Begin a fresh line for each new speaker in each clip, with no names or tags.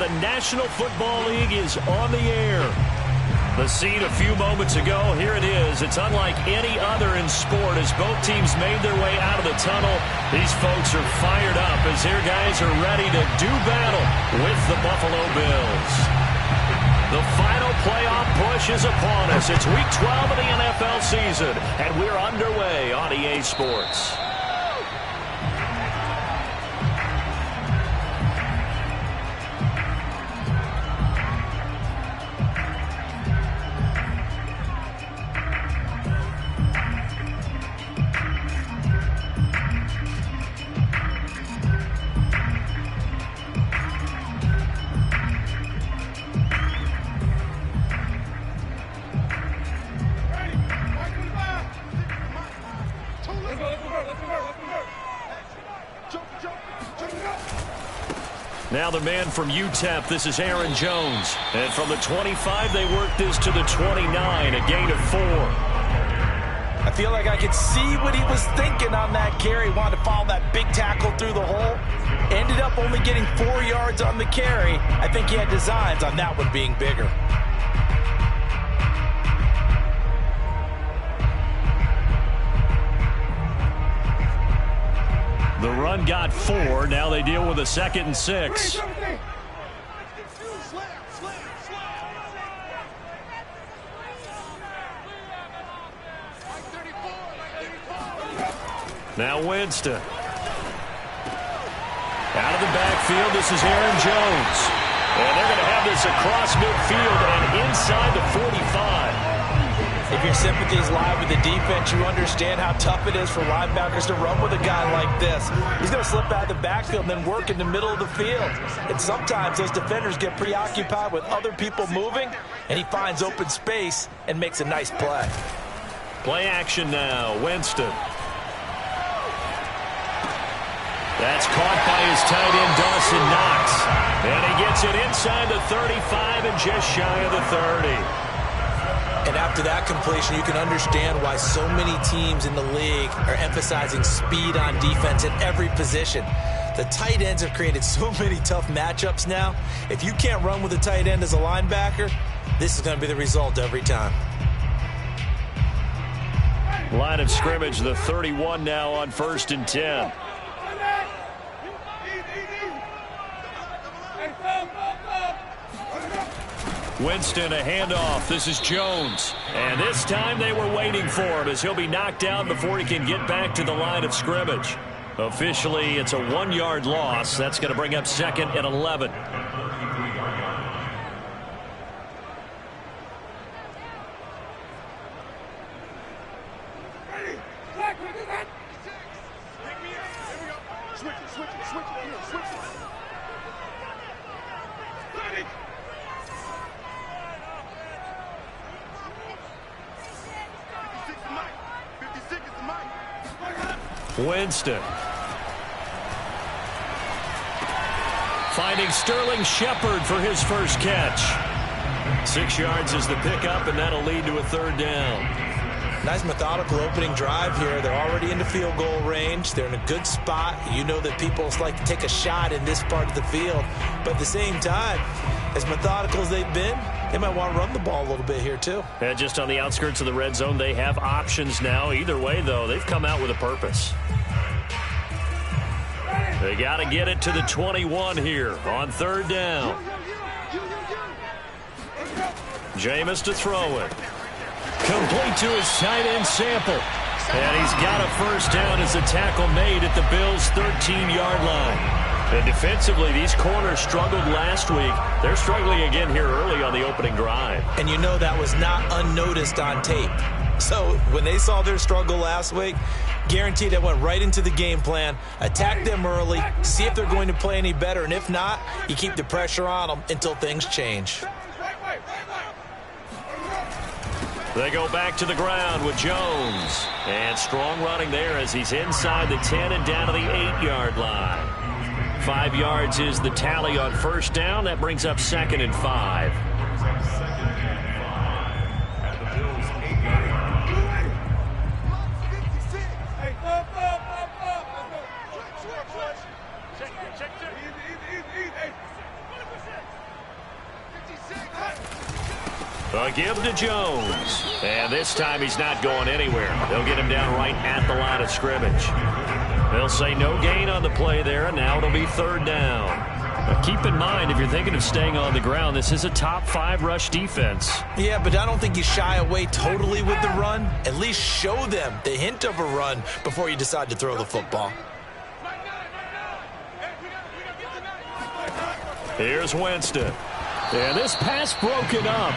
The National Football League is on the air. The scene a few moments ago, here it is. It's unlike any other in sport as both teams made their way out of the tunnel. These folks are fired up as their guys are ready to do battle with the Buffalo Bills. The final playoff push is upon us. It's Week 12 of the NFL season, and we're underway on EA Sports. Now the man from UTEP, this is Aaron Jones. And from the 25, they work this to the 29, a gain of 4.
I feel like I could see what he was thinking on that carry. Wanted to follow that big tackle through the hole. Ended up only getting 4 yards on the carry. I think he had designs on that one being bigger.
The run got 4. Now they deal with a 2nd and 6. Now Winston. Out of the backfield, this is Aaron Jones. And they're going to have this across midfield and inside the 45.
If your sympathies lie with the defense, you understand how tough it is for linebackers to run with a guy like this. He's going to slip out of the backfield and then work in the middle of the field. And sometimes those defenders get preoccupied with other people moving, and he finds open space and makes a nice play.
Play action now, Winston. That's caught by his tight end, Dawson Knox. And he gets it inside the 35 and just shy of the 30.
And after that completion, you can understand why so many teams in the league are emphasizing speed on defense at every position. The tight ends have created so many tough matchups now. If you can't run with a tight end as a linebacker, this is going to be the result every time.
Line of scrimmage, the 31 now on 1st and 10. Winston, a handoff. This is Jones. And this time they were waiting for him as he'll be knocked down before he can get back to the line of scrimmage. Officially, it's a 1-yard loss. That's going to bring up 2nd and 11. Winston. Finding Sterling Shepard for his first catch. 6 yards is the pickup, and that'll lead to a 3rd down.
Nice methodical opening drive here. They're already into field goal range. They're in a good spot. You know that people like to take a shot in this part of the field. But at the same time, as methodical as they've been, they might want to run the ball a little bit here too.
And just on the outskirts of the red zone, they have options now. Either way, though, they've come out with a purpose. They got to get it to the 21 here on 3rd down. Jameis to throw it. Complete to his tight end Sample. And he's got a 1st down as the tackle made at the Bills' 13-yard line. And defensively, these corners struggled last week. They're struggling again here early on the opening drive.
And you know that was not unnoticed on tape. So when they saw their struggle last week, guaranteed that went right into the game plan. Attack them early, see if they're going to play any better. And if not, you keep the pressure on them until things change.
They go back to the ground with Jones. And strong running there as he's inside the 10 and down to the 8-yard line. 5 yards is the tally on 1st down. That brings up 2nd and 5. A give to Jones. And this time he's not going anywhere. They'll get him down right at the line of scrimmage. They'll say no gain on the play there, and now it'll be third down. Now keep in mind, if you're thinking of staying on the ground, this is a top 5 rush defense.
Yeah, but I don't think you shy away totally with the run. At least show them the hint of a run before you decide to throw the football.
Here's Winston. And this pass broken up.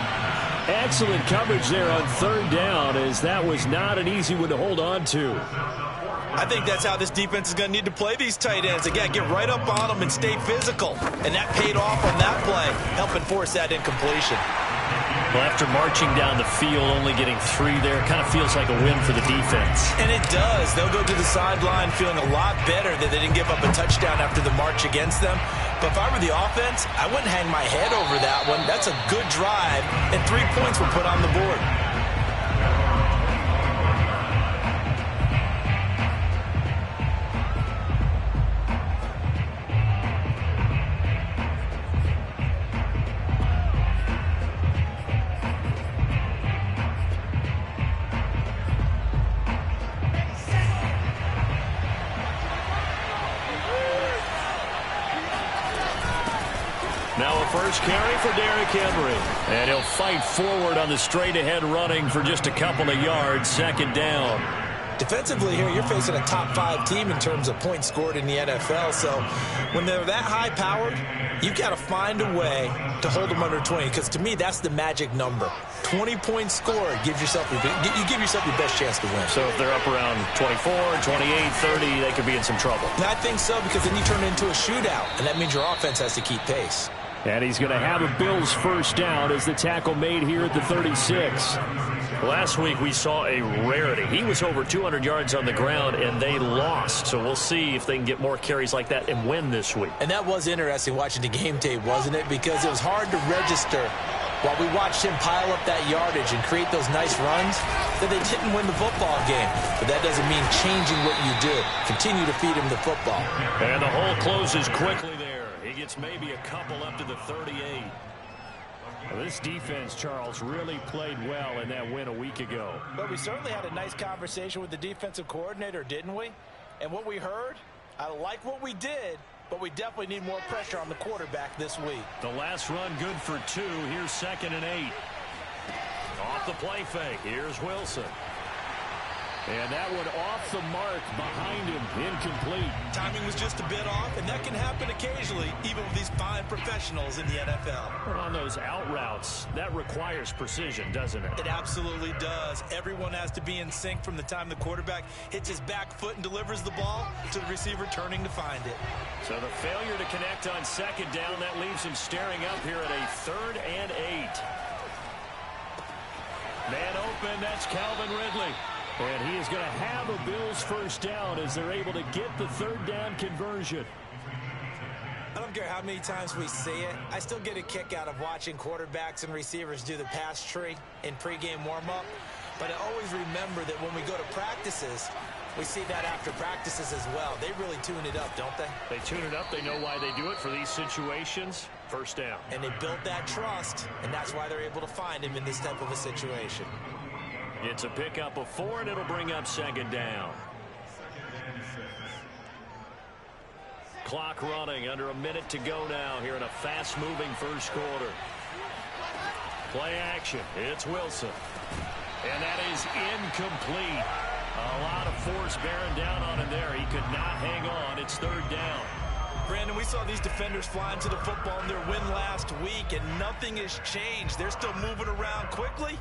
Excellent coverage there on third down, as that was not an easy one to hold on to.
I think that's how this defense is going to need to play these tight ends. Again, get right up on them and stay physical. And that paid off on that play, helping force that incompletion.
Well, after marching down the field, only getting 3 there, kind of feels like a win for the defense.
And it does. They'll go to the sideline feeling a lot better that they didn't give up a touchdown after the march against them. But if I were the offense, I wouldn't hang my head over that one. That's a good drive, and 3 points were put on the board.
Now a first carry for Derrick Henry. And he'll fight forward on the straight-ahead running for just a couple of yards. Second down.
Defensively here, you're facing a top 5 team in terms of points scored in the NFL. So when they're that high-powered, you've got to find a way to hold them under 20. Because to me, that's the magic number. 20 points scored gives yourself you give yourself your best chance to win.
So if they're up around 24, 28, 30, they could be in some trouble.
And I think so, because then you turn it into a shootout, and that means your offense has to keep pace.
And he's going to have a Bills first down as the tackle made here at the 36. Last week we saw a rarity. He was over 200 yards on the ground, and they lost. So we'll see if they can get more carries like that and win this week.
And that was interesting watching the game tape, wasn't it? Because it was hard to register while we watched him pile up that yardage and create those nice runs that they didn't win the football game. But that doesn't mean changing what you do. Continue to feed him the football.
And the hole closes quickly there. He gets maybe a couple up to the 38. Well, this defense, Charles, really played well in that win a week ago.
But we certainly had a nice conversation with the defensive coordinator, didn't we? And what we heard, I like what we did, but we definitely need more pressure on the quarterback this week.
The last run good for 2. Here's 2nd and 8. Off the play fake. Here's Wilson. And that one off the mark behind him. Incomplete.
Timing was just a bit off, and that can happen occasionally, even with these fine professionals in the NFL.
But on those out routes, that requires precision, doesn't it?
It absolutely does. Everyone has to be in sync from the time the quarterback hits his back foot and delivers the ball to the receiver turning to find it.
So the failure to connect on 2nd down, that leaves him staring up here at a 3rd and 8. Man open, that's Calvin Ridley. And he is going to have a Bills first down as they're able to get the 3rd down conversion.
I don't care how many times we see it. I still get a kick out of watching quarterbacks and receivers do the pass tree in pregame warm-up. But I always remember that when we go to practices, we see that after practices as well. They really tune it up, don't they?
They tune it up. They know why they do it for these situations. First down.
And they built that trust, and that's why they're able to find him in this type of a situation.
It's a pickup of 4, and it'll bring up 2nd down. Clock running, under a minute to go now here in a fast-moving first quarter. Play action. It's Wilson. And that is incomplete. A lot of force bearing down on him there. He could not hang on. It's 3rd down.
Brandon, we saw these defenders flying to the football in their win last week, and nothing has changed. They're still moving around quickly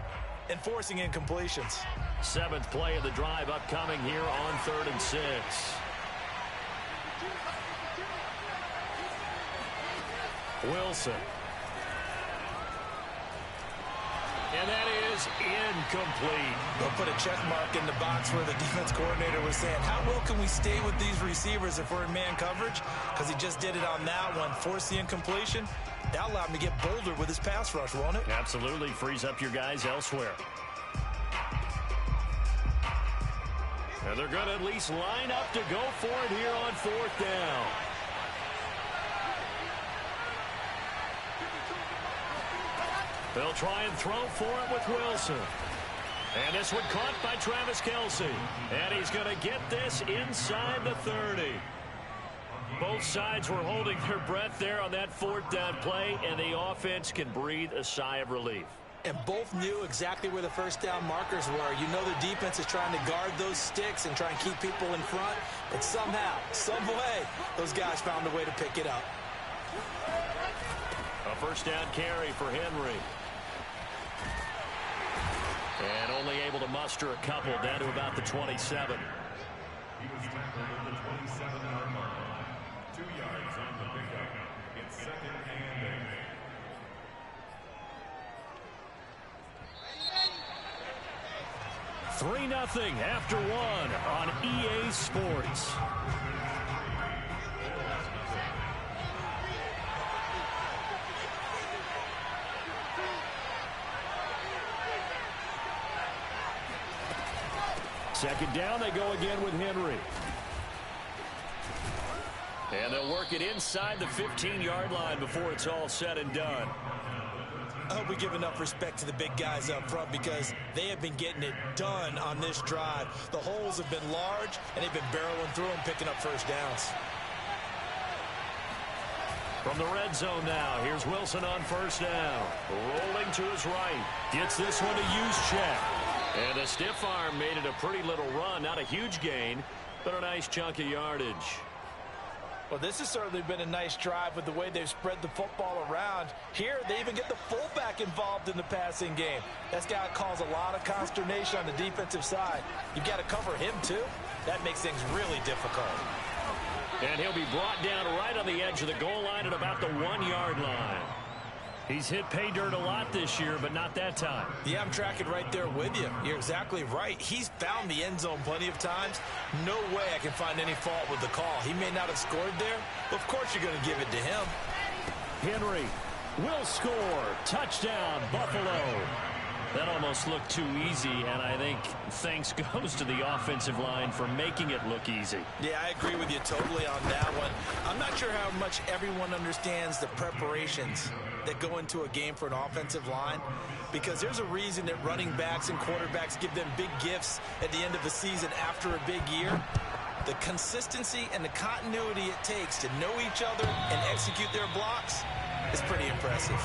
and forcing incompletions.
7th play of the drive upcoming here on 3rd and 6. Wilson. And that is incomplete.
They'll put a check mark in the box where the defense coordinator was saying, how well can we stay with these receivers if we're in man coverage? Because he just did it on that one, forced the incompletion. That allowed him to get bolder with his pass rush, won't it?
Absolutely. Frees up your guys elsewhere. And they're going to at least line up to go for it here on 4th down. They'll try and throw for it with Wilson. And this one caught by Travis Kelce. And he's going to get this inside the 30. Both sides were holding their breath there on that fourth down play, and the offense can breathe a sigh of relief.
And both knew exactly where the first down markers were. You know the defense is trying to guard those sticks and try and keep people in front. But somehow, some way, those guys found a way to pick it up.
A first down carry for Henry. And only able to muster a couple down to about the 27.
He was tackled at the 27-yard line. 2 yards on the pickup. It's second and
3-0 after one on EA Sports. Second down, they go again with Henry. And they'll work it inside the 15-yard line before it's all said and done.
I hope we give enough respect to the big guys up front because they have been getting it done on this drive. The holes have been large, and they've been barreling through them, picking up first downs.
From the red zone now, here's Wilson on first down. Rolling to his right. Gets this one to Juszczyk. And a stiff arm made it a pretty little run. Not a huge gain, but a nice chunk of yardage.
Well, this has certainly been a nice drive with the way they've spread the football around. Here, they even get the fullback involved in the passing game. That's got to cause a lot of consternation on the defensive side. You've got to cover him, too. That makes things really difficult.
And he'll be brought down right on the edge of the goal line at about the 1-yard line. He's hit pay dirt a lot this year, but not that time.
Yeah, I'm tracking right there with you. You're exactly right. He's found the end zone plenty of times. No way I can find any fault with the call. He may not have scored there, but of course you're going to give it to him.
Henry will score. Touchdown, Buffalo. That almost looked too easy, and I think thanks goes to the offensive line for making it look easy.
Yeah, I agree with you totally on that one. I'm not sure how much everyone understands the preparations that go into a game for an offensive line, because there's a reason that running backs and quarterbacks give them big gifts at the end of the season after a big year. The consistency and the continuity it takes to know each other and execute their blocks is pretty impressive.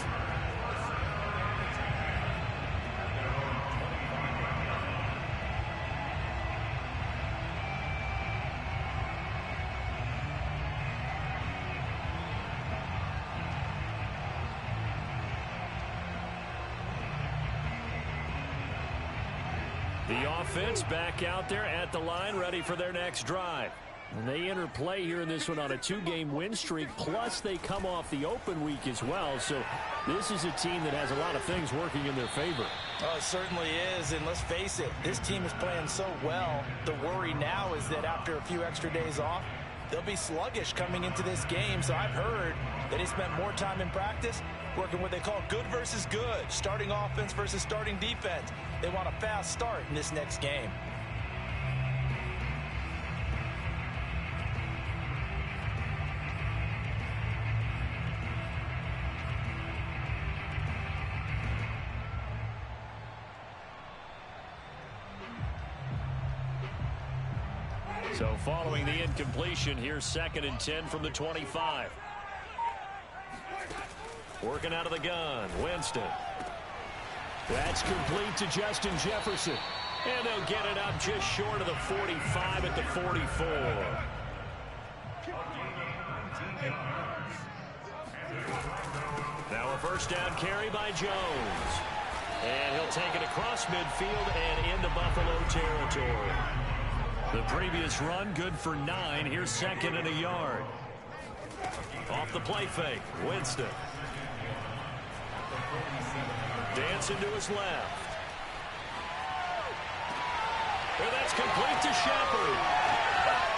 The offense back out there at the line, ready for their next drive. And they enter play here in this one on a 2-game win streak, plus they come off the open week as well. So this is a team that has a lot of things working in their favor.
Oh, it certainly is, and let's face it, this team is playing so well. The worry now is that after a few extra days off, they'll be sluggish coming into this game. So I've heard that they spent more time in practice working what they call good versus good, starting offense versus starting defense. They want a fast start in this next game.
So following the incompletion, here's 2nd and 10 from the 25. Working out of the gun, Winston. That's complete to Justin Jefferson. And they'll get it up just short of the 45 at the 44. Now a first down carry by Jones. And he'll take it across midfield and into Buffalo territory. The previous run, good for 9. Here's 2nd and a yard. Off the play fake, Winston. Dancing to his left. And that's complete to Shepard.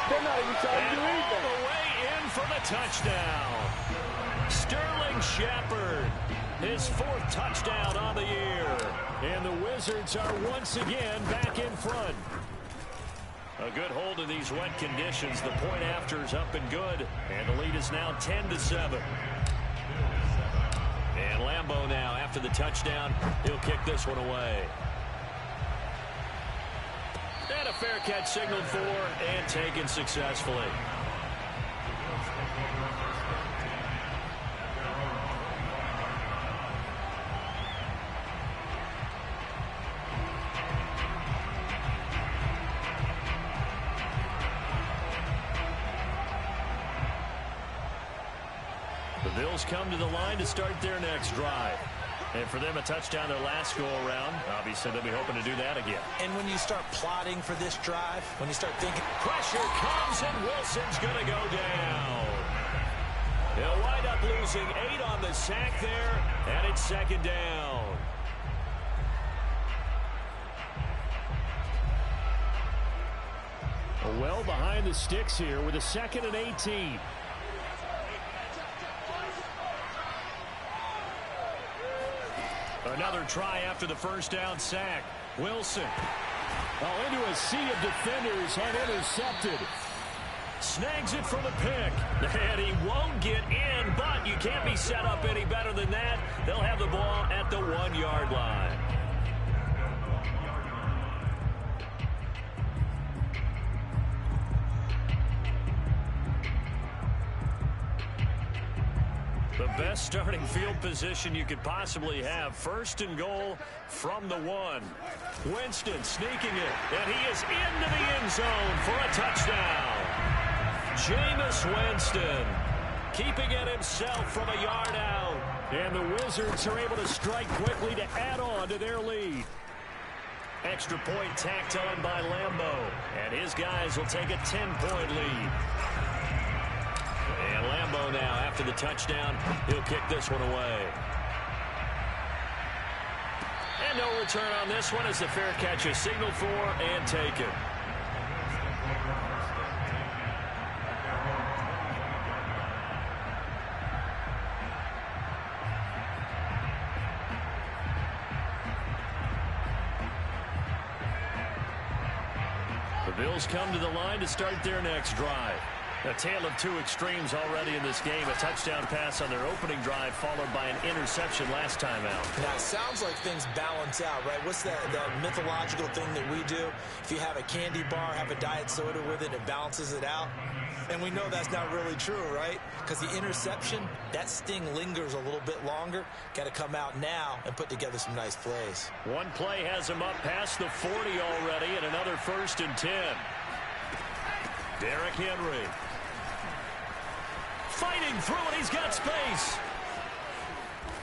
They're not even trying to do anything.
All the way in for the touchdown. Sterling Shepard, his 4th touchdown on the year. And the Wizards are once again back in front. A good hold of these wet conditions. The point after is up and good. And the lead is now 10-7. And Lambeau now after after the touchdown. He'll kick this one away. And a fair catch signaled for and taken successfully. The Bills come to the line to start their next drive. And for them, a touchdown their last go-around. Obviously, they'll be hoping to do that again.
And when you start plotting for this drive, when you start thinking...
Pressure comes, and Wilson's going to go down. He'll wind up losing 8 on the sack there, and it's second down. Well behind the sticks here with a 2nd and 18. Another try after the first down sack. Wilson. Into a sea of defenders and intercepted. Snags it for the pick. And he won't get in, but you can't be set up any better than that. They'll have the ball at the 1-yard line. The best starting field position you could possibly have. 1st and goal from the 1. Winston sneaking it, and he is into the end zone for a touchdown. Jameis Winston keeping it himself from a yard out. And the Wizards are able to strike quickly to add on to their lead. Extra point tacked on by Lambeau. And his guys will take a 10-point lead. And Lambeau now, after the touchdown, he'll kick this one away. And no return on this one as the fair catch is signaled for and taken. The Bills come to the line to start their next drive. A tale of 2 extremes already in this game. A touchdown pass on their opening drive followed by an interception last time out.
Now, it sounds like things balance out, right? What's that mythological thing that we do? If you have a candy bar, have a diet soda with it, it balances it out. And we know that's not really true, right? Because the interception, that sting lingers a little bit longer. Got to come out now and put together some nice plays.
One play has him up past the 40 already, and another 1st and 10. Derrick Henry. Fighting through it, he's got space.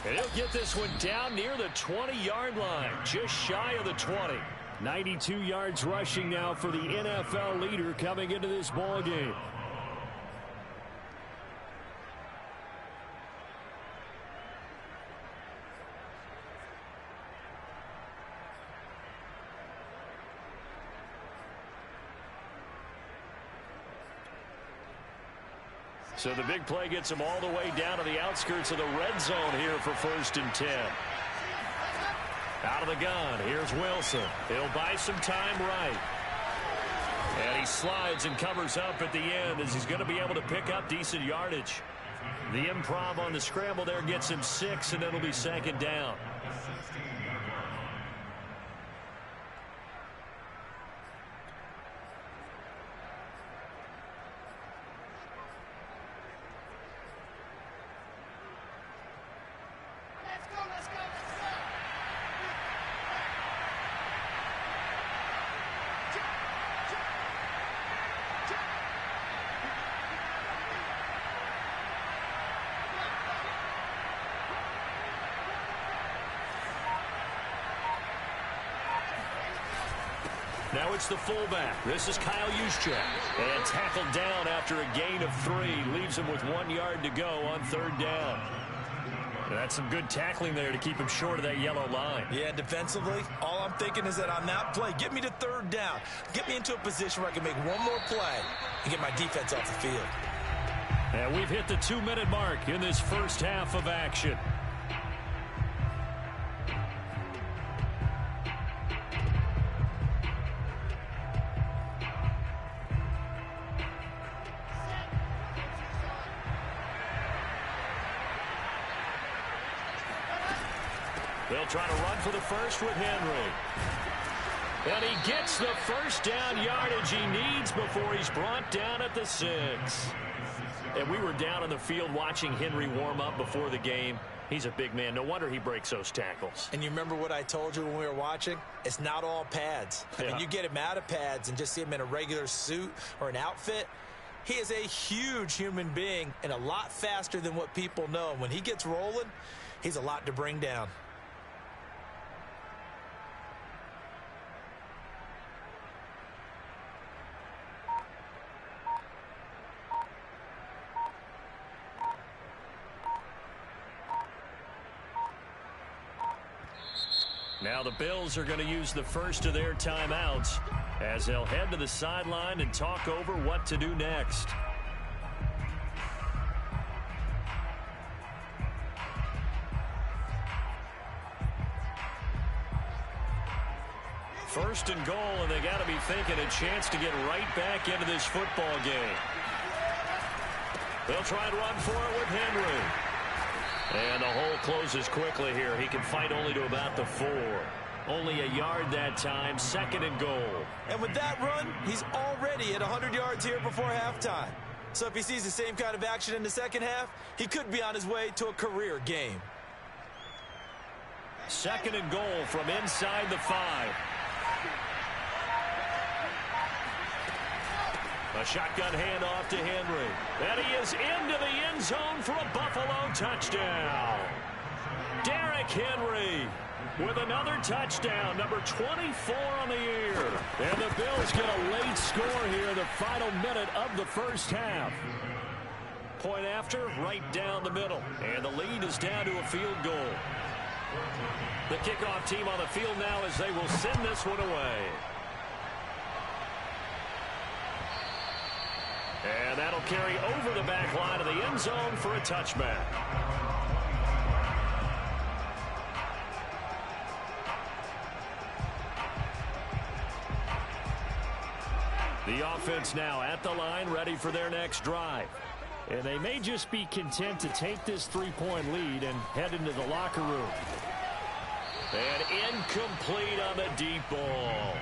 And he'll get this one down near the 20-yard line, just shy of the 20. 92 yards rushing now for the NFL leader coming into this ball game. So the big play gets him all the way down to the outskirts of the red zone here for 1st and 10. Out of the gun, here's Wilson. He'll buy some time right. And he slides and covers up at the end as he's going to be able to pick up decent yardage. The improv on the scramble there gets him 6, and it'll be 2nd down. Now it's the fullback. This is Kyle Juszczyk. And tackled down after a gain of 3. Leaves him with 1 yard to go on 3rd down. And that's some good tackling there to keep him short of that yellow line.
Yeah, defensively, all I'm thinking is that on that play, get me to 3rd down. Get me into a position where I can make one more play and get my defense off the field.
And we've hit the 2-minute mark in this first half of action. They'll try to run for the first with Henry. And he gets the first down yardage he needs before he's brought down at the 6. And we were down on the field watching Henry warm up before the game. He's a big man. No wonder he breaks those tackles.
And you remember what I told you when we were watching? It's not all pads. I mean, you get him out of pads and just see him in a regular suit or an outfit. He is a huge human being and a lot faster than what people know. When he gets rolling, he's a lot to bring down.
Now the Bills are going to use the first of their timeouts as they'll head to the sideline and talk over what to do next. First and goal, and they got to be thinking a chance to get right back into this football game. They'll try and run for it with Henry. And the hole closes quickly here. He can fight only to about the 4. Only a yard that time, second and goal.
And with that run, he's already at 100 yards here before halftime. So if he sees the same kind of action in the second half, he could be on his way to a career game.
Second and goal from inside the 5. A shotgun handoff to Henry. And he is into the end zone for a Buffalo touchdown. Derrick Henry with another touchdown, number 24 on the year. And the Bills get a late score here, the final minute of the first half. Point after, right down the middle. And the lead is down to a field goal. The kickoff team on the field now as they will send this one away. And that'll carry over the back line of the end zone for a touchback. The offense now at the line, ready for their next drive. And they may just be content to take this 3-point lead and head into the locker room. And incomplete on the deep ball.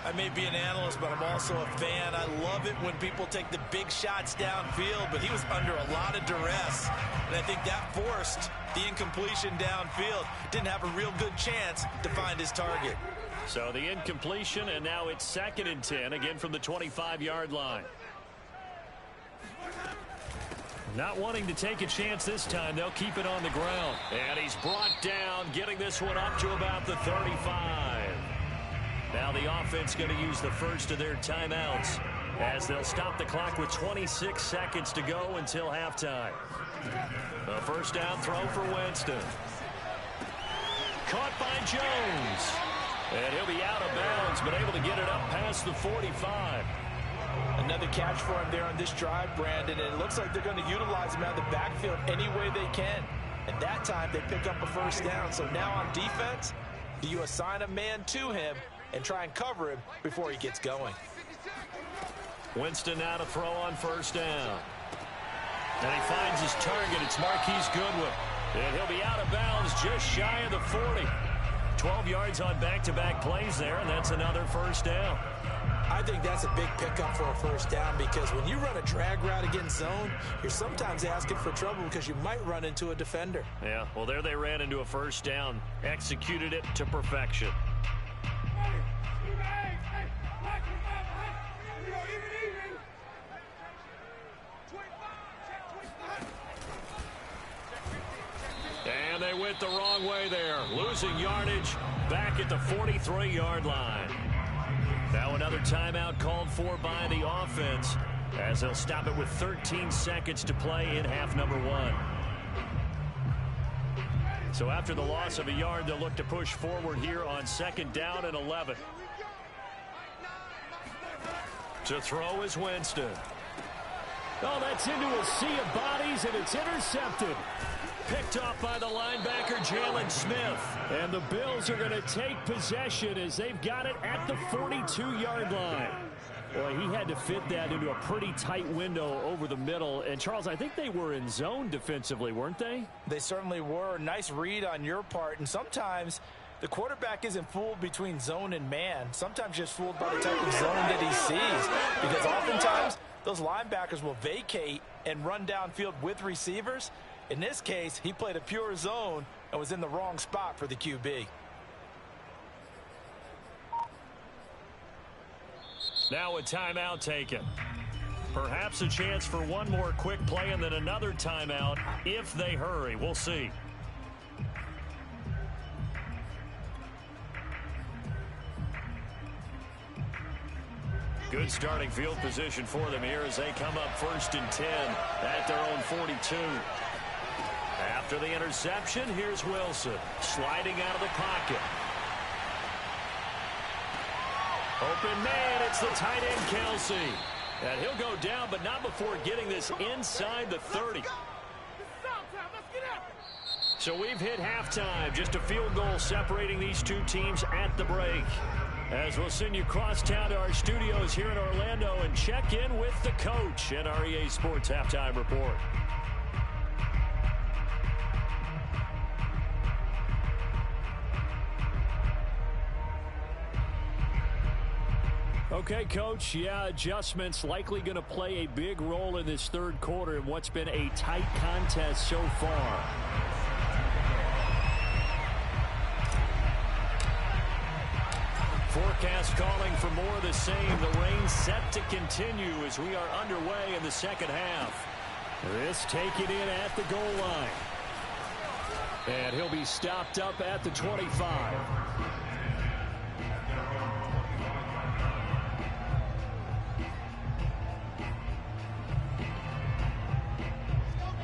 I may be an analyst, but I'm also a fan. I love it when people take the big shots downfield, but he was under a lot of duress. And I think that forced the incompletion downfield. Didn't have a real good chance to find his target.
So the incompletion, and now it's 2nd and 10, again from the 25-yard line. Not wanting to take a chance this time, they'll keep it on the ground. And he's brought down, getting this one up to about the 35. Now the offense going to use the first of their timeouts as they'll stop the clock with 26 seconds to go until halftime. A first down throw for Winston. Caught by Jones. And he'll be out of bounds, but able to get it up past the 45.
Another catch for him there on this drive, Brandon, and it looks like they're going to utilize him out of the backfield any way they can. And that time they pick up a first down. So now on defense, do you assign a man to him and try and cover him before he gets going?
Winston now to throw on first down. And he finds his target. It's Marquise Goodwin. And he'll be out of bounds just shy of the 40. 12 yards on back-to-back plays there, and that's another first down.
I think that's a big pickup for a first down because when you run a drag route against zone, you're sometimes asking for trouble because you might run into a defender.
Yeah, well, there they ran into a first down. Executed it to perfection. And they went the wrong way there. Losing yardage back at the 43-yard line. Now another timeout called for by the offense as they'll stop it with 13 seconds to play in half number 1. So after the loss of a yard, they'll look to push forward here on 2nd down and 11. To throw is Winston. Oh, that's into a sea of bodies, and it's intercepted. Picked off by the linebacker, Jalen Smith. And the Bills are going to take possession as they've got it at the 42-yard line. Well, he had to fit that into a pretty tight window over the middle. And, Charles, I think they were in zone defensively, weren't they?
They certainly were. Nice read on your part. And sometimes the quarterback isn't fooled between zone and man. Sometimes just fooled by the type of zone that he sees. Because oftentimes those linebackers will vacate and run downfield with receivers. In this case, he played a pure zone and was in the wrong spot for the QB.
Now a timeout taken. Perhaps a chance for one more quick play and then another timeout if they hurry. We'll see. Good starting field position for them here as they come up 1st and 10 at their own 42. After the interception, here's Wilson sliding out of the pocket. Open man, it's the tight end Kelsey. And he'll go down, but not before getting this inside the 30. So we've hit halftime. Just a field goal separating these two teams at the break. As we'll send you cross town to our studios here in Orlando and check in with the coach at our EA Sports Halftime Report. Okay, Coach, yeah, adjustments likely going to play a big role in this third quarter in what's been a tight contest so far. Forecast calling for more of the same. The rain set to continue as we are underway in the second half. This taken in at the goal line. And he'll be stopped up at the 25.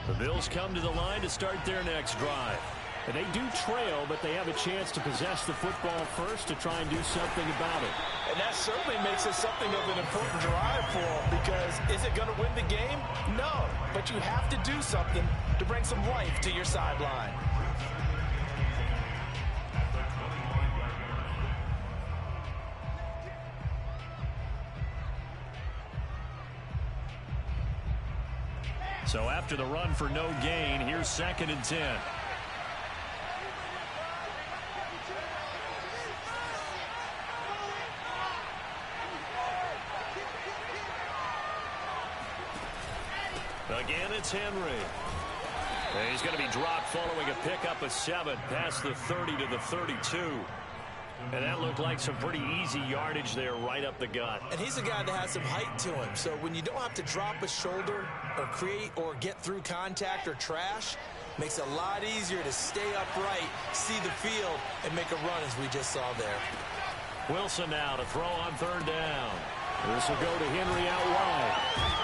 The Bills come to the line to start their next drive. And they do trail, but they have a chance to possess the football first to try and do something about it.
And that certainly makes it something of an important drive for them, because is it going to win the game? No, but you have to do something to bring some life to your sideline.
So after the run for no gain, here's 2nd and 10. Again, it's Henry. And he's going to be dropped following a pickup of 7 past the 30 to the 32. And that looked like some pretty easy yardage there right up the gut.
And he's a guy that has some height to him. So when you don't have to drop a shoulder or create or get through contact or trash, makes it a lot easier to stay upright, see the field, and make a run as we just saw there.
Wilson now to throw on 3rd down. This will go to Henry out wide.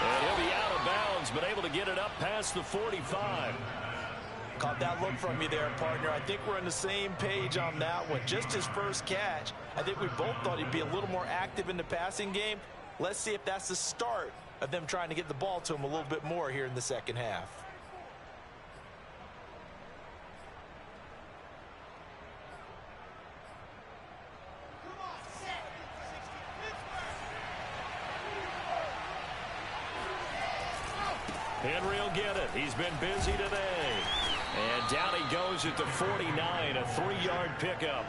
And he'll be out of bounds, but able to get it up past the 45.
Caught that look from you there, partner. I think we're on the same page on that one. Just his first catch. I think we both thought he'd be a little more active in the passing game. Let's see if that's the start of them trying to get the ball to him a little bit more here in the second half.
Henry will get it. He's been busy today. And down he goes at the 49, a 3-yard pickup.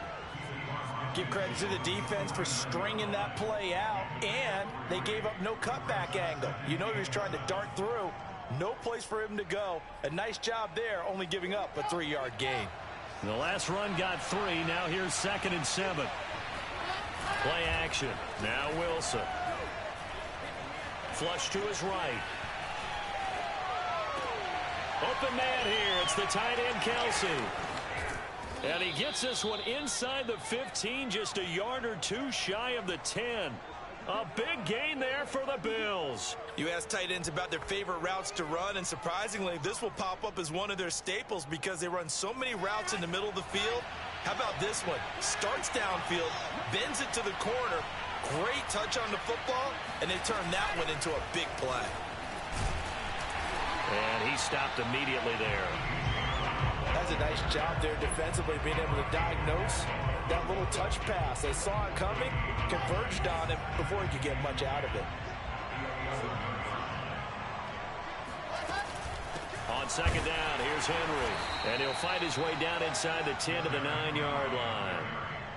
Give credit to the defense for stringing that play out, and they gave up no cutback angle. You know he was trying to dart through. No place for him to go. A nice job there, only giving up a 3-yard gain.
The last run got 3. Now here's 2nd and 7. Play action. Now Wilson. Flush to his right. Open man here. It's the tight end, Kelsey. And he gets this one inside the 15, just a yard or 2 shy of the 10. A big gain there for the Bills.
You ask tight ends about their favorite routes to run, and surprisingly, this will pop up as one of their staples because they run so many routes in the middle of the field. How about this one? Starts downfield, bends it to the corner, great touch on the football, and they turn that one into a big play.
And he stopped immediately there.
guys a nice job there defensively, being able to diagnose that little touch pass. They saw it coming, converged on it before he could get much out of it.
On second down, here's Henry. And he'll fight his way down inside the 10 to the 9-yard line.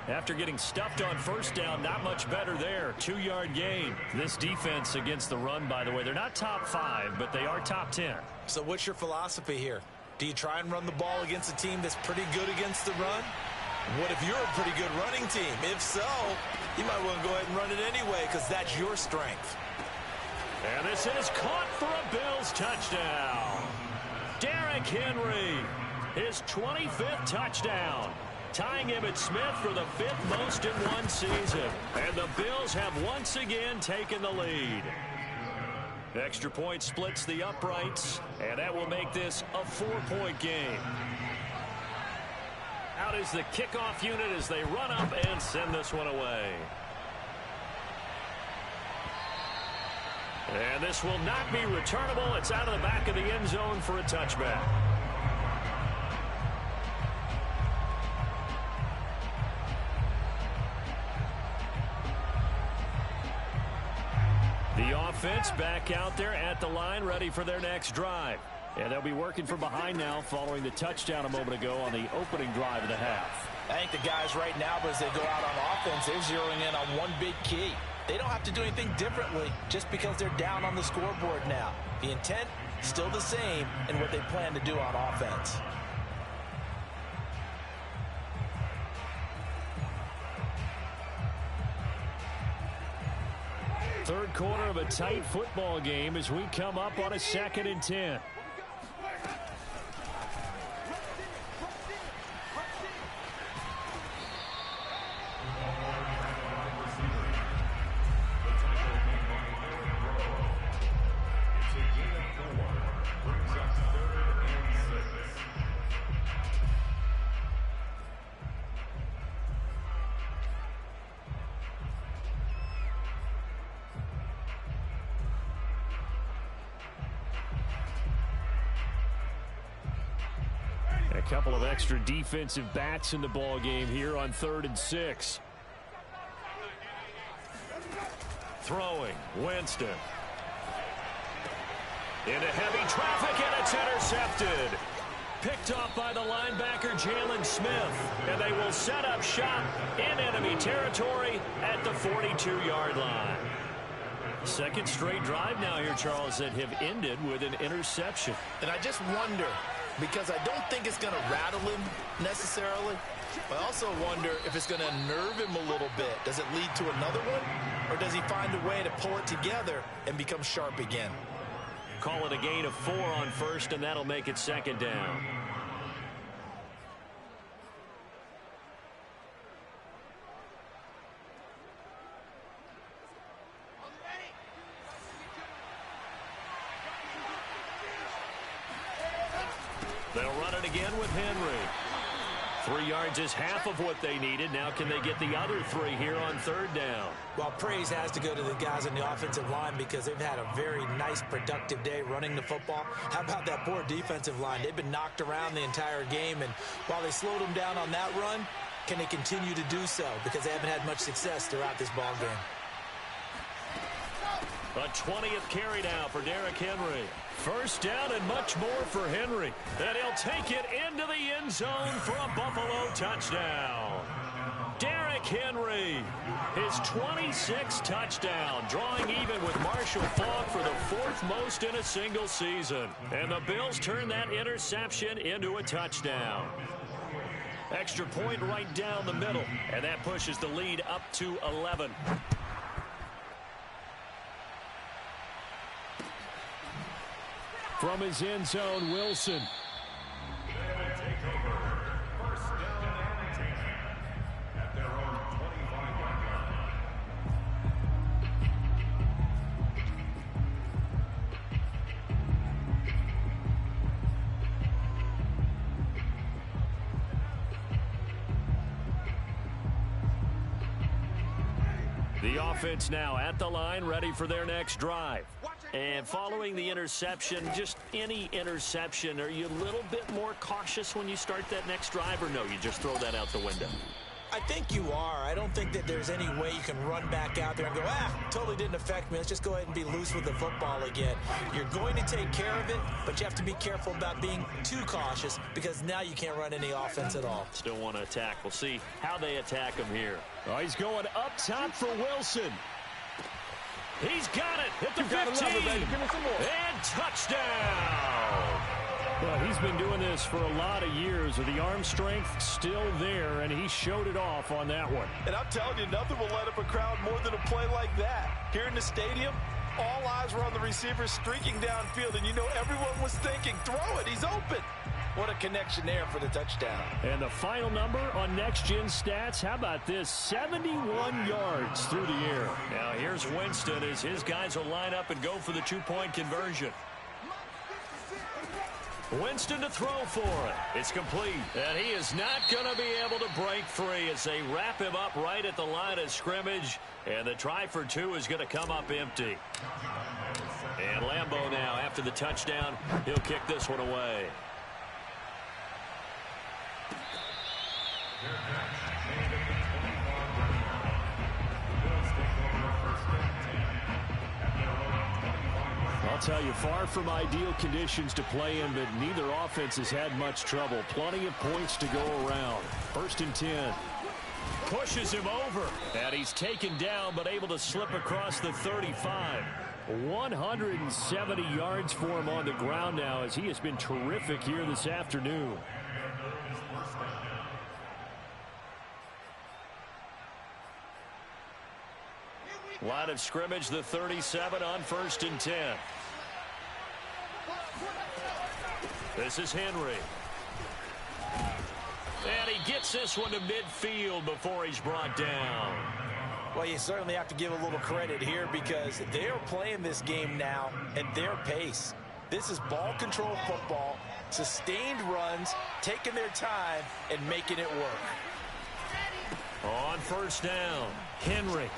After getting stuffed on first down, not much better there. 2-yard gain. This defense against the run, by the way, they're not top 5, but they are top 10.
So what's your philosophy here? Do you try and run the ball against a team that's pretty good against the run? What if you're a pretty good running team? If so, you might want to go ahead and run it anyway because that's your strength.
And this is caught for a Bills touchdown. Derrick Henry, his 25th touchdown, tying Emmitt Smith for the 5th most in one season. And the Bills have once again taken the lead. Extra point splits the uprights, and that will make this a 4-point game. Out is the kickoff unit as they run up and send this one away. And this will not be returnable. It's out of the back of the end zone for a touchback. The offense back out there at the line, ready for their next drive. And they'll be working from behind now following the touchdown a moment ago on the opening drive of the half.
I think the guys right now, as they go out on offense, they're zeroing in on one big key. They don't have to do anything differently just because they're down on the scoreboard now. The intent, still the same in what they plan to do on offense.
Third quarter of a tight football game as we come up on a 2nd and 10. A couple of extra defensive backs in the ball game here on 3rd and 6. Throwing, Winston. Into heavy traffic, and it's intercepted. Picked off by the linebacker, Jalen Smith. And they will set up shop in enemy territory at the 42-yard line. Second straight drive now here, Charles, that have ended with an interception.
And I just wonder, because I don't think it's going to rattle him necessarily, but I also wonder if it's going to unnerve him a little bit. Does it lead to another one, or does he find a way to pull it together and become sharp again?
Call it a gain of 4 on first, and that'll make it 2nd down. They'll run it again with Henry. 3 yards is half of what they needed. Now can they get the other 3 here on 3rd down?
Well, praise has to go to the guys on the offensive line because they've had a very nice, productive day running the football. How about that poor defensive line? They've been knocked around the entire game, and while they slowed them down on that run, can they continue to do so? Because they haven't had much success throughout this ball game.
A 20th carry now for Derrick Henry. First down and much more for Henry. And he'll take it into the end zone for a Buffalo touchdown. Derrick Henry, his 26th touchdown, drawing even with Marshall Faulk for the 4th most in a single season. And the Bills turn that interception into a touchdown. Extra point right down the middle, and that pushes the lead up to 11. From his end zone, Wilson.
They'll take over. First down and 10 at their own 25-yard line.
The offense now at the line, ready for their next drive. And following the interception, just any interception, are you a little bit more cautious when you start that next drive, or no, you just throw that out the window?
I think you are. I don't think that there's any way you can run back out there and go, totally didn't affect me. Let's just go ahead and be loose with the football again. You're going to take care of it, but you have to be careful about being too cautious because now you can't run any offense at all.
Still want to attack. We'll see how they attack him here. Oh, he's going up top for Wilson. He's got it at the 15. And touchdown. Well, he's been doing this for a lot of years with the arm strength still there, and he showed it off on that one.
And I'm telling you, nothing will light up a crowd more than a play like that. Here in the stadium, all eyes were on the receiver streaking downfield, and you know everyone was thinking, throw it, he's open. What a connection there for the touchdown.
And the final number on Next Gen Stats, how about this? 71 yards through the air. Now here's Winston as his guys will line up and go for the two-point conversion. Winston to throw for it. It's complete. And he is not going to be able to break free as they wrap him up right at the line of scrimmage. And the try for two is going to come up empty. And Lambeau now, after the touchdown, he'll kick this one away. I'll tell you, far from ideal conditions to play in, but neither offense has had much trouble. Plenty of points to go around. 1st and 10. Pushes him over. And he's taken down, but able to slip across the 35. 170 yards for him on the ground now, as he has been terrific here this afternoon. Line of scrimmage, the 37 on 1st and 10. This is Henry. And he gets this one to midfield before he's brought down.
Well, you certainly have to give a little credit here because they're playing this game now at their pace. This is ball control football, sustained runs, taking their time, and making it work.
On 1st down, Henry.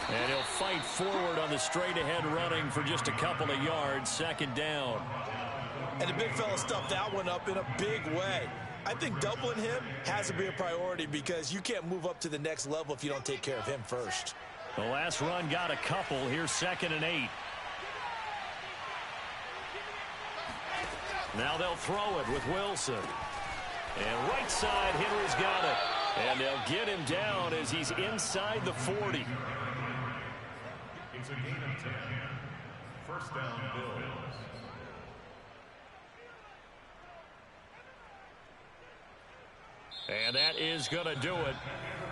And he'll fight forward on the straight-ahead running for just a couple of yards. 2nd down.
And the big fella stuffed that one up in a big way. I think doubling him has to be a priority because you can't move up to the next level if you don't take care of him first.
The last run got a couple. Here's 2nd and 8. Now they'll throw it with Wilson. And right side, Henry's got it. And they'll get him down as he's inside the 40.
It's a gain of 10. 1st down, Bills.
And that is going to do it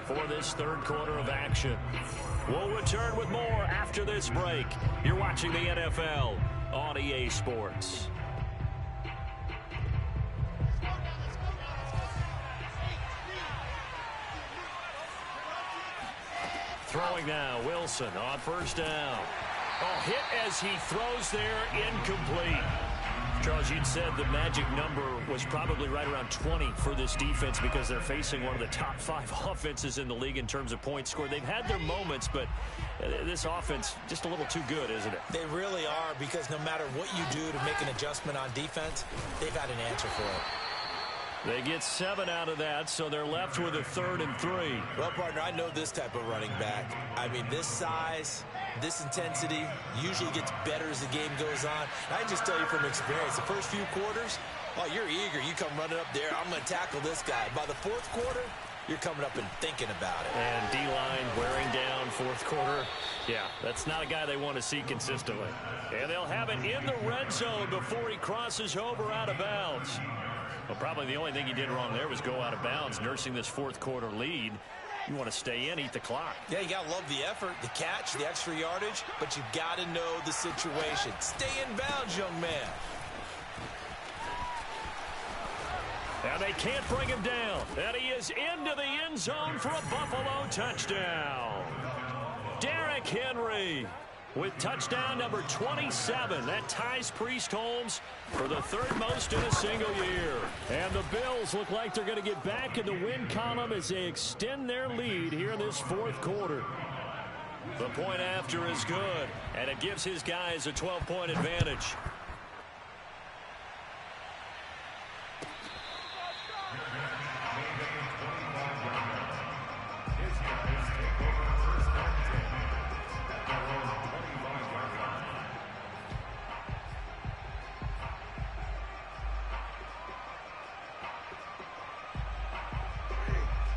for this 3rd quarter of action. We'll return with more after this break. You're watching the NFL on EA Sports. Throwing now, Wilson on 1st down. Oh, hit as he throws there, incomplete. Charles, you'd said the magic number was probably right around 20 for this defense because they're facing one of the top 5 offenses in the league in terms of points scored. They've had their moments, but this offense just a little too good, isn't it?
They really are because no matter what you do to make an adjustment on defense, they've got an answer for it.
They get 7 out of that, so they're left with a 3rd and 3.
Well, partner, I know this type of running back. I mean, this size, this intensity usually gets better as the game goes on. And I can just tell you from experience, the first few quarters, oh, you're eager. You come running up there, I'm going to tackle this guy. By the 4th quarter, you're coming up and thinking about it.
And D-line wearing down 4th quarter. Yeah, that's not a guy they want to see consistently. And they'll have it in the red zone before he crosses over out of bounds. Well, probably the only thing he did wrong there was go out of bounds, nursing this 4th quarter lead. You want to stay in, eat the clock.
Yeah, you got to love the effort, the catch, the extra yardage, but you got to know the situation. Stay in bounds, young man.
And they can't bring him down. And he is into the end zone for a Buffalo touchdown. Derrick Henry with touchdown number 27. That ties Priest Holmes for the 3rd most in a single year. And the Bills look like they're going to get back in the win column as they extend their lead here in this 4th quarter. The point after is good, and it gives his guys a 12-point advantage.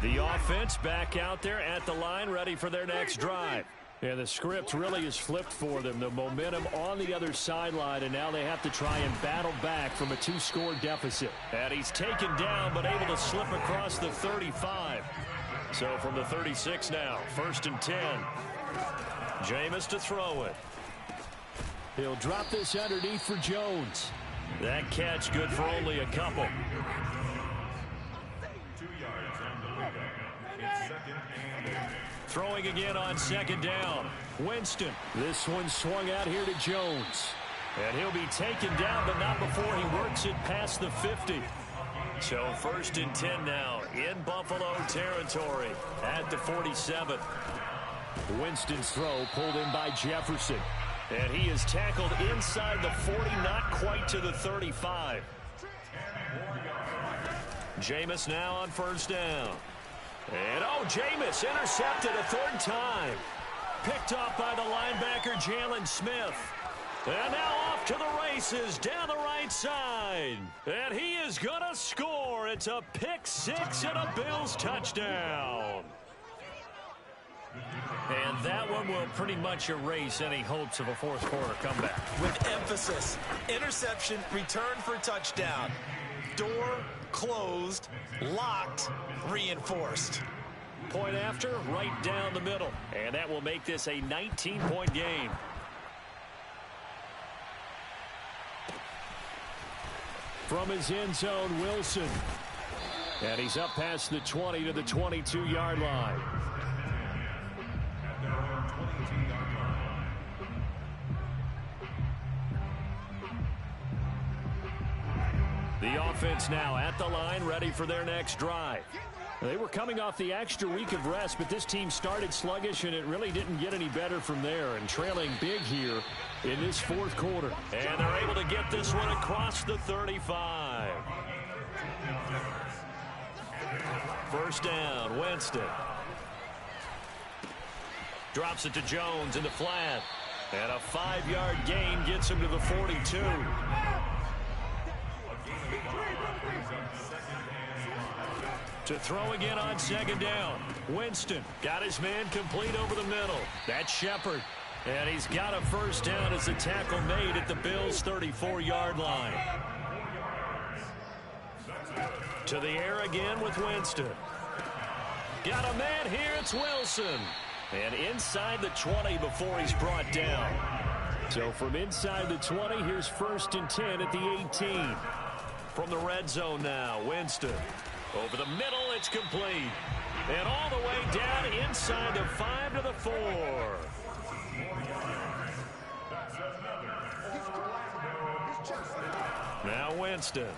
The offense back out there at the line, ready for their next drive. And the script really is flipped for them. The momentum on the other sideline, and now they have to try and battle back from a 2-score deficit. And he's taken down, but able to slip across the 35. So from the 36 now, 1st and 10. Jameis to throw it. He'll drop this underneath for Jones. That catch good for only a couple.
2 yards on the pickup. It's 2nd and 8.
Throwing again on 2nd down. Winston. This one swung out here to Jones. And he'll be taken down, but not before he works it past the 50. So 1st and 10 now in Buffalo territory at the 47. Winston's throw pulled in by Jefferson. And he is tackled inside the 40, not quite to the 35. Jameis now on 1st down. And, Jameis intercepted a 3rd time. Picked off by the linebacker, Jalen Smith. And now off to the races down the right side. And he is going to score. It's a pick 6 and a Bills touchdown. And that one will pretty much erase any hopes of a 4th quarter comeback.
With emphasis, interception, return for touchdown. Door closed, locked, reinforced.
Point after, right down the middle. And that will make this a 19-point game. From his end zone, Wilson. And he's up past the 20 to the 22-yard line.
At their own 22-yard line.
The offense now at the line, ready for their next drive. They were coming off the extra week of rest, but this team started sluggish, and it really didn't get any better from there. And trailing big here in this 4th quarter. And they're able to get this one across the 35. 1st down, Winston. Drops it to Jones in the flat. And a 5-yard gain gets him to the 42. To throw again on 2nd down. Winston got his man complete over the middle. That's Shepard. And he's got a 1st down as the tackle made at the Bills' 34-yard line. To the air again with Winston. Got a man here, it's Wilson. And inside the 20 before he's brought down. So from inside the 20, here's 1st and 10 at the 18. From the red zone now, Winston. Over the middle, it's complete. And all the way down inside the 5 to the 4. Now Winston.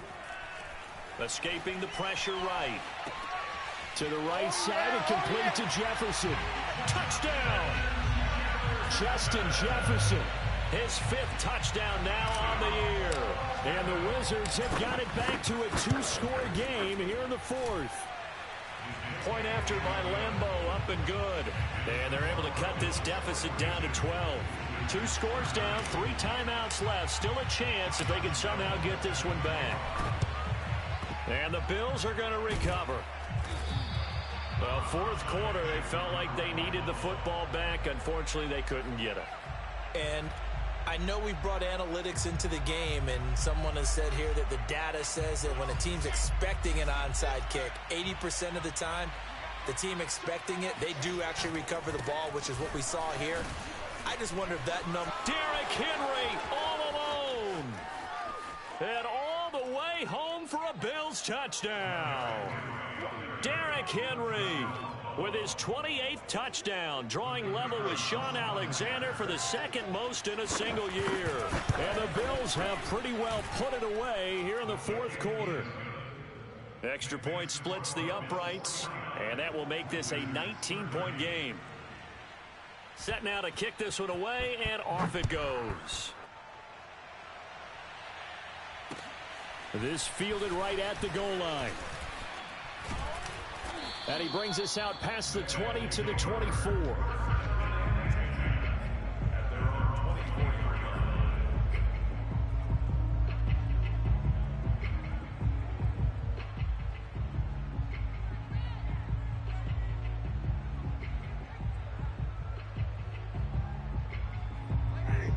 Escaping the pressure right. To the right side and complete to Jefferson. Touchdown! Justin Jefferson. His 5th touchdown now on the year. And the Wizards have got it back to a 2-score game here in the 4th. Point after by Lambeau, up and good. And they're able to cut this deficit down to 12. 2 scores down, 3 timeouts left. Still a chance if they can somehow get this one back. And the Bills are going to recover. Well, 4th quarter, they felt like they needed the football back. Unfortunately, they couldn't get it.
And I know we brought analytics into the game, and someone has said here that the data says that when a team's expecting an onside kick, 80% of the time, the team expecting it, they do actually recover the ball, which is what we saw here. I just wonder if that number...
Derrick Henry all alone. And all the way home for a Bills touchdown. Derrick Henry with his 28th touchdown, drawing level with Sean Alexander for the 2nd most in a single year. And the Bills have pretty well put it away here in the 4th quarter. Extra point splits the uprights, and that will make this a 19-point game. Set now to kick this one away, and off it goes. This fielded right at the goal line. And he brings us out past the 20 to the 24.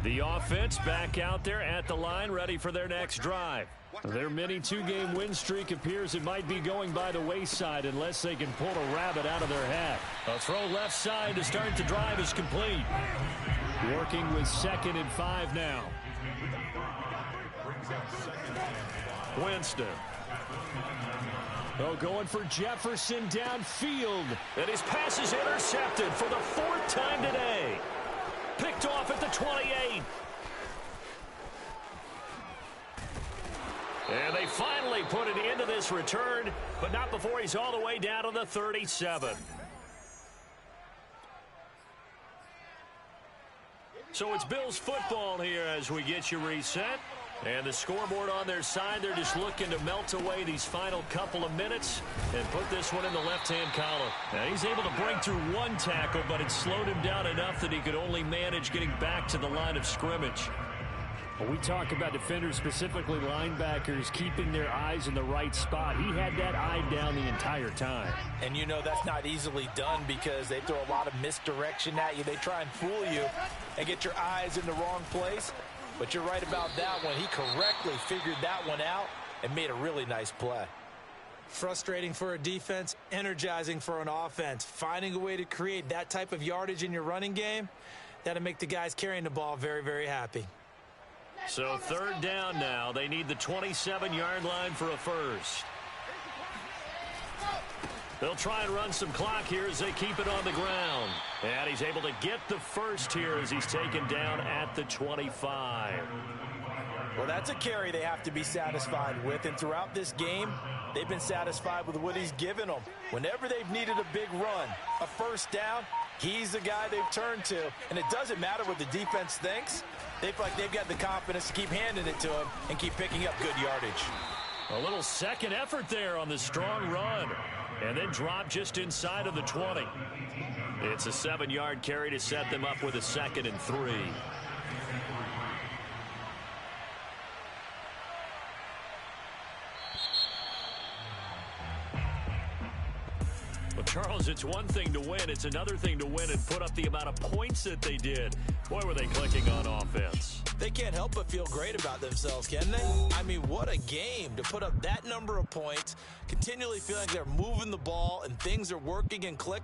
The offense back out there at the line, ready for their next drive. Their mini two-game win streak appears it might be going by the wayside unless they can pull a rabbit out of their hat. A throw left side to start the drive is complete. Working with 2nd and 5 now. Winston. Oh, going for Jefferson downfield. And his pass is intercepted for the 4th time today. Picked off at the 28. And they finally put it into this return, but not before he's all the way down to the 37. So it's Bills football here as we get you reset. And the scoreboard on their side, they're just looking to melt away these final couple of minutes and put this one in the left-hand column. Now, he's able to break through one tackle, but it slowed him down enough that he could only manage getting back to the line of scrimmage. Well, we talk about defenders, specifically linebackers, keeping their eyes in the right spot. He had that eye down the entire time.
And you know that's not easily done because they throw a lot of misdirection at you. They try and fool you and get your eyes in the wrong place. But you're right about that one. He correctly figured that one out and made a really nice play.
Frustrating for a defense, energizing for an offense. Finding a way to create that type of yardage in your running game, that'll make the guys carrying the ball very, very happy.
So 3rd down now. They need the 27-yard line for a first. They'll try and run some clock here as they keep it on the ground. And he's able to get the first here as he's taken down at the 25.
Well, that's a carry they have to be satisfied with. And throughout this game, they've been satisfied with what he's given them. Whenever they've needed a big run, a first down, he's the guy they've turned to. And it doesn't matter what the defense thinks. They feel like they've got the confidence to keep handing it to him and keep picking up good yardage.
A little second effort there on the strong run. And then drop just inside of the 20. It's a 7-yard carry to set them up with a 2nd and 3. Well, Charles, it's one thing to win. It's another thing to win and put up the amount of points that they did. Boy, were they clicking on offense.
They can't help but feel great about themselves, can they? I mean, what a game to put up that number of points, continually feeling like they're moving the ball and things are working and clicking.